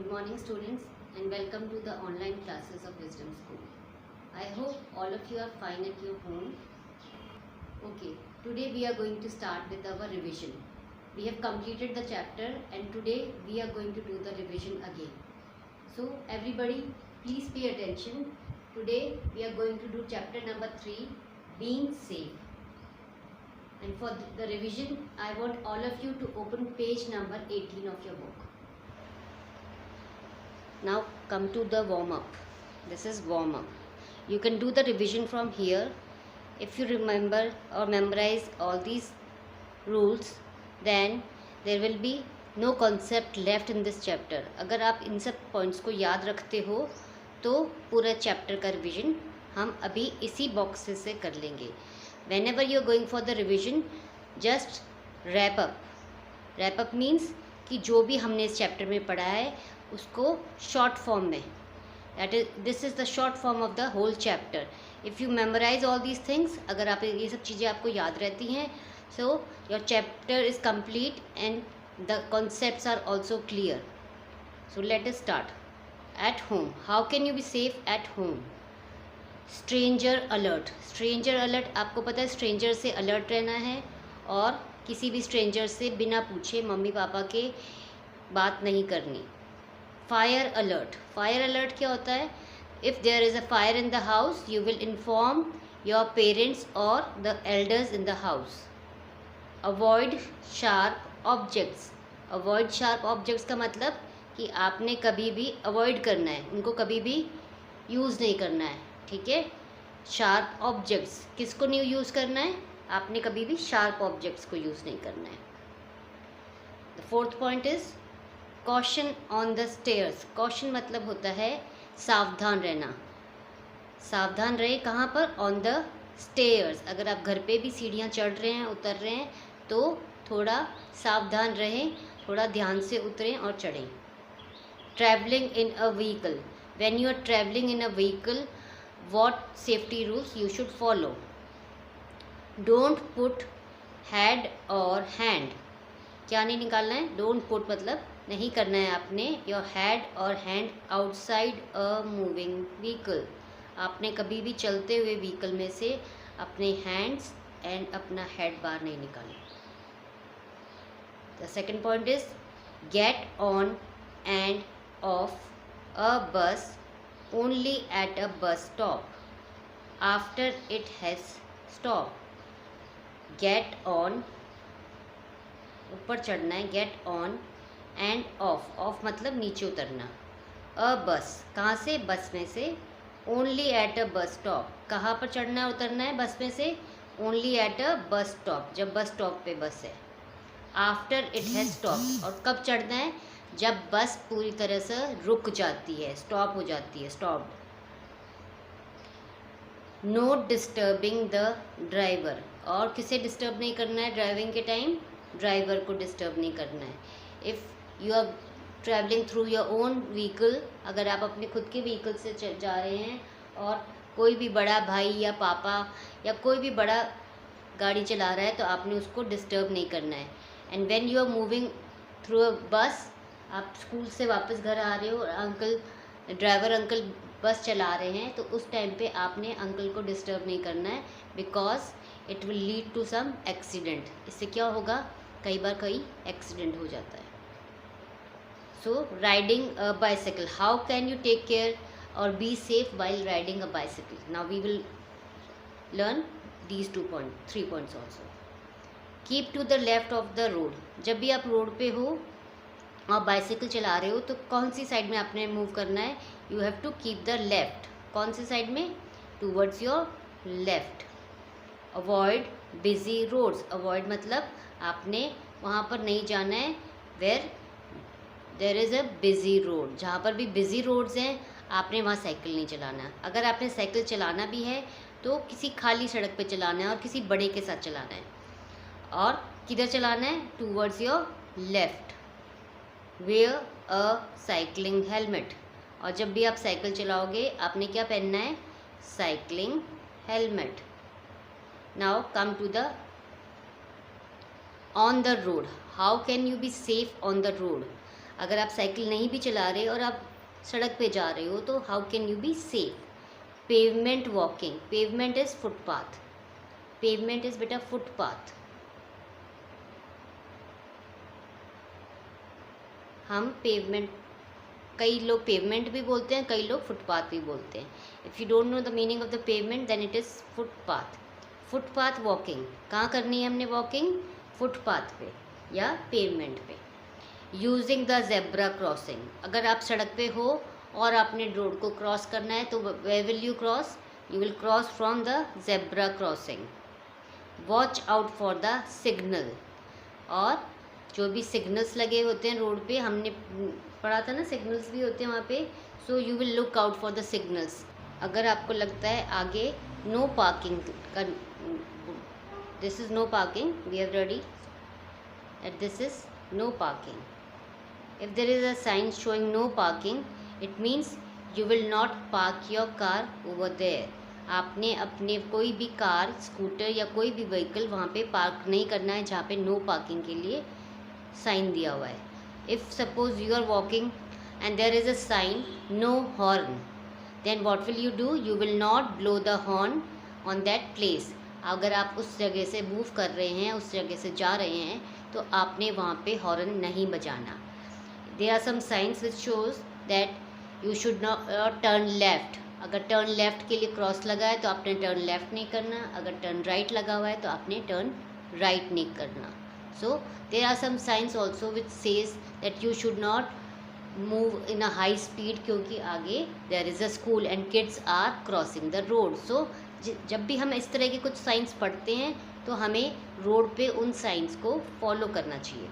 Good morning students and welcome to the online classes of Wisdom School. I hope all of you are fine at your home. Okay, today we are going to start with our revision. We have completed the chapter and today we are going to do the revision again. So everybody please pay attention. Today we are going to do chapter number 3, Being Safe. And for the revision, I want all of you to open page number 18 of your book. Now come to the warm up. This is warm up. You can do the revision from here. If you remember or memorize all these rules, then there will be no concept left in this chapter. अगर आप इन सब points को याद रखते हो तो पूरा chapter का रिविजन हम अभी इसी बॉक्स से कर लेंगे. Whenever you are going for the revision, just wrap up. Wrap up means कि जो भी हमने इस चैप्टर में पढ़ा है उसको शॉर्ट फॉर्म में, this is the short form of the whole chapter. If you memorise all these things, अगर आप ये सब चीज़ें आपको याद रहती हैं, so your chapter is complete and the concepts are also clear. So let us start. At home, how can you be safe at home? Stranger alert. Stranger alert, आपको पता है स्ट्रेंजर से अलर्ट रहना है और किसी भी स्ट्रेंजर से बिना पूछे मम्मी पापा के बात नहीं करनी. Fire alert. फायर अलर्ट क्या होता है? If there is a fire in the house you will inform your parents और the elders in the house. Avoid sharp objects. Avoid sharp objects का मतलब कि आपने कभी भी अवॉइड करना है, उनको कभी भी यूज़ नहीं करना है. ठीक है, शार्प ऑब्जेक्ट्स किसको नहीं यूज़ करना है? आपने कभी भी शार्प ऑब्जेक्ट्स को यूज़ नहीं करना है. The fourth point is caution on the stairs. Caution मतलब होता है सावधान रहना. सावधान रहे कहाँ पर? On the stairs. अगर आप घर पे भी सीढ़ियाँ चढ़ रहे हैं, उतर रहे हैं, तो थोड़ा सावधान रहें, थोड़ा ध्यान से उतरें और चढ़ें. Travelling in a vehicle. When you are travelling in a vehicle, what safety rules you should follow? Don't put head or hand. क्या नहीं निकालना है? Don't put मतलब नहीं करना है आपने your head or hand outside a moving vehicle. आपने कभी भी चलते हुए व्हीकल में से अपने हैंड्स एंड अपना हेड बाहर नहीं निकालना. The second point is get on and off a bus only at a bus stop after it has stopped. Get on, ऊपर चढ़ना है, get on and off. off मतलब नीचे उतरना. a bus, कहाँ से? बस में से. only at a bus stop, कहाँ पर चढ़ना है उतरना है बस में से? only at a bus stop, जब बस स्टॉप पे बस है. after it has stopped, और कब चढ़ना है? जब बस पूरी तरह से रुक जाती है, स्टॉप हो जाती है, stop. No disturbing the driver. और किसे डिस्टर्ब नहीं करना है ड्राइविंग के टाइम? ड्राइवर को डिस्टर्ब नहीं करना है. If you are travelling through your own vehicle, अगर आप अपने खुद के व्हीकल से जा रहे हैं और कोई भी बड़ा भाई या पापा या कोई भी बड़ा गाड़ी चला रहा है तो आपने उसको डिस्टर्ब नहीं करना है. And when you are moving through a bus, आप स्कूल से वापस घर आ रहे हो और अंकल, ड्राइवर अंकल बस चला रहे हैं, तो उस टाइम पे आपने अंकल को डिस्टर्ब नहीं करना है, because it will lead to some accident. इससे क्या होगा? कई बार कई एक्सीडेंट हो जाता है. So riding a bicycle. How can you take care और be safe while riding a bicycle? Now we will learn these 3 points also. Keep to the left of the road. जब भी आप रोड पे हो और बाइसाइकिल चला रहे हो तो कौन सी साइड में आपने मूव करना है? You have to keep the left. कौन सी साइड में? Towards your left. Avoid busy roads. Avoid मतलब आपने वहाँ पर नहीं जाना है where there is a busy road. जहाँ पर भी बिजी रोड्स हैं आपने वहाँ साइकिल नहीं चलाना. अगर आपने साइकिल चलाना भी है तो किसी खाली सड़क पे चलाना है और किसी बड़े के साथ चलाना है. और किधर चलाना है? Towards your left. Wear a cycling helmet. और जब भी आप साइकिल चलाओगे आपने क्या पहनना है? Cycling helmet. Now come to the on the road. How can you be safe on the road? अगर आप साइकिल नहीं भी चला रहे और आप सड़क पे जा रहे हो तो how can you be safe? Pavement walking, pavement is footpath, pavement is बेटा फुटपाथ। हम पेवमेंट, कई लोग पेवमेंट भी बोलते हैं, कई लोग फुटपाथ भी बोलते हैं। If you don't know the meaning of the pavement then it is footpath. Footpath walking, कहाँ करनी है हमने वॉकिंग? फुटपाथ पे या पेवमेंट पे। यूजिंग द जेब्रा क्रॉसिंग, अगर आप सड़क पे हो और आपने रोड को क्रॉस करना है तो where will you cross? You will cross from the zebra crossing. Watch out for the signal, और जो भी सिग्नल्स लगे होते हैं रोड पे, हमने पढ़ा था ना सिग्नल्स भी होते हैं वहाँ पे, so you will look out for the signals. अगर आपको लगता है आगे नो पार्किंग का, this is no parking, we have ready at this is no parking. If there is a sign showing no parking, it means you will not park your car over there. आपने अपने कोई भी car, scooter या कोई भी vehicle वहाँ पे park नहीं करना है जहाँ पे नो पार्किंग के लिए साइन दिया हुआ है। If suppose you are walking and there is a sign no horn, then what will you do? You will not blow the horn on that place. अगर आप उस जगह से मूव कर रहे हैं, उस जगह से जा रहे हैं, तो आपने वहाँ पे हॉर्न नहीं बजाना। There are some signs which shows that you should not turn left. अगर टर्न लेफ्ट के लिए क्रॉस लगा है तो आपने टर्न लेफ्ट नहीं करना, अगर टर्न राइट लगा हुआ है तो आपने टर्न राइट नहीं करना। So there are some signs also which says that you should not move in a high speed, क्योंकि आगे there is a school and kids are crossing the road. So जब भी हम इस तरह के कुछ साइंस पढ़ते हैं तो हमें रोड पे उन साइंस को फॉलो करना चाहिए।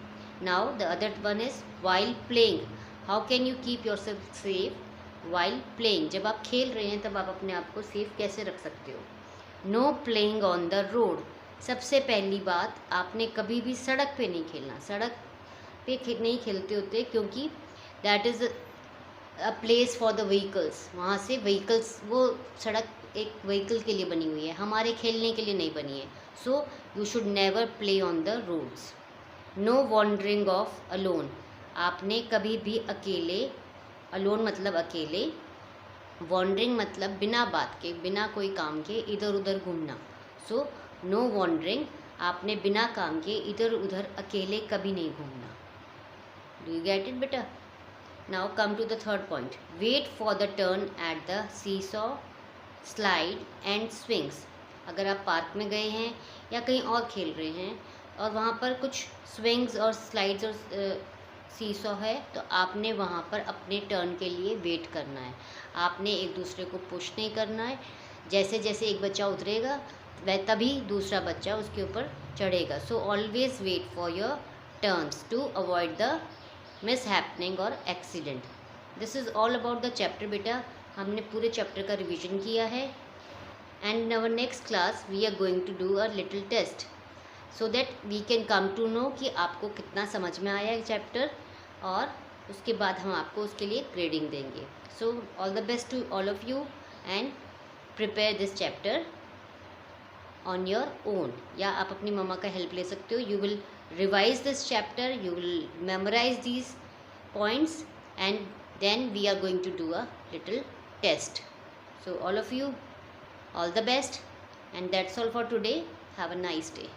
Now the other one is while playing. How can you keep yourself safe while playing? जब आप खेल रहे हैं तब आप अपने आप को सेफ कैसे रख सकते हो? No playing on the road. सबसे पहली बात, आपने कभी भी सड़क पे नहीं खेलना। सड़क पे नहीं खेलते होते क्योंकि that is a place for the vehicles. वहाँ से व्हीकल्स, वो सड़क एक व्हीकल के लिए बनी हुई है, हमारे खेलने के लिए नहीं बनी है। So you should never play on the roads. No wandering off alone, आपने कभी भी अकेले, अलोन मतलब अकेले, वॉन्डरिंग मतलब बिना बात के, बिना कोई काम के इधर उधर घूमना। सो नो वॉन्डरिंग, आपने बिना काम के इधर उधर अकेले कभी नहीं घूमना। डू यू गेट इट बेटा? Now come to the third point, wait for the turn at the seesaw, slide and swings. अगर आप पार्क में गए हैं या कहीं और खेल रहे हैं और वहाँ पर कुछ स्विंग्स और स्लाइड्स और सीसॉ है, तो आपने वहाँ पर अपने टर्न के लिए वेट करना है। आपने एक दूसरे को पुश नहीं करना है। जैसे जैसे एक बच्चा उतरेगा वह तभी दूसरा बच्चा उसके ऊपर चढ़ेगा। So always wait for your turns to avoid the mishappening और accident. This is all about the chapter बेटा। हमने पूरे चैप्टर का रिवीजन किया है and in our next class we are going to do a little test so that we can come to know कि आपको कितना समझ में आया है चैप्टर, और उसके बाद हम आपको उसके लिए ग्रेडिंग देंगे। So all the best to all of you and prepare this chapter on your own, या आप अपनी मम्मा का हेल्प ले सकते हो। You will revise this chapter, you will memorize these points, and then we are going to do a little test. So all of you, all the best, and that's all for today. Have a nice day.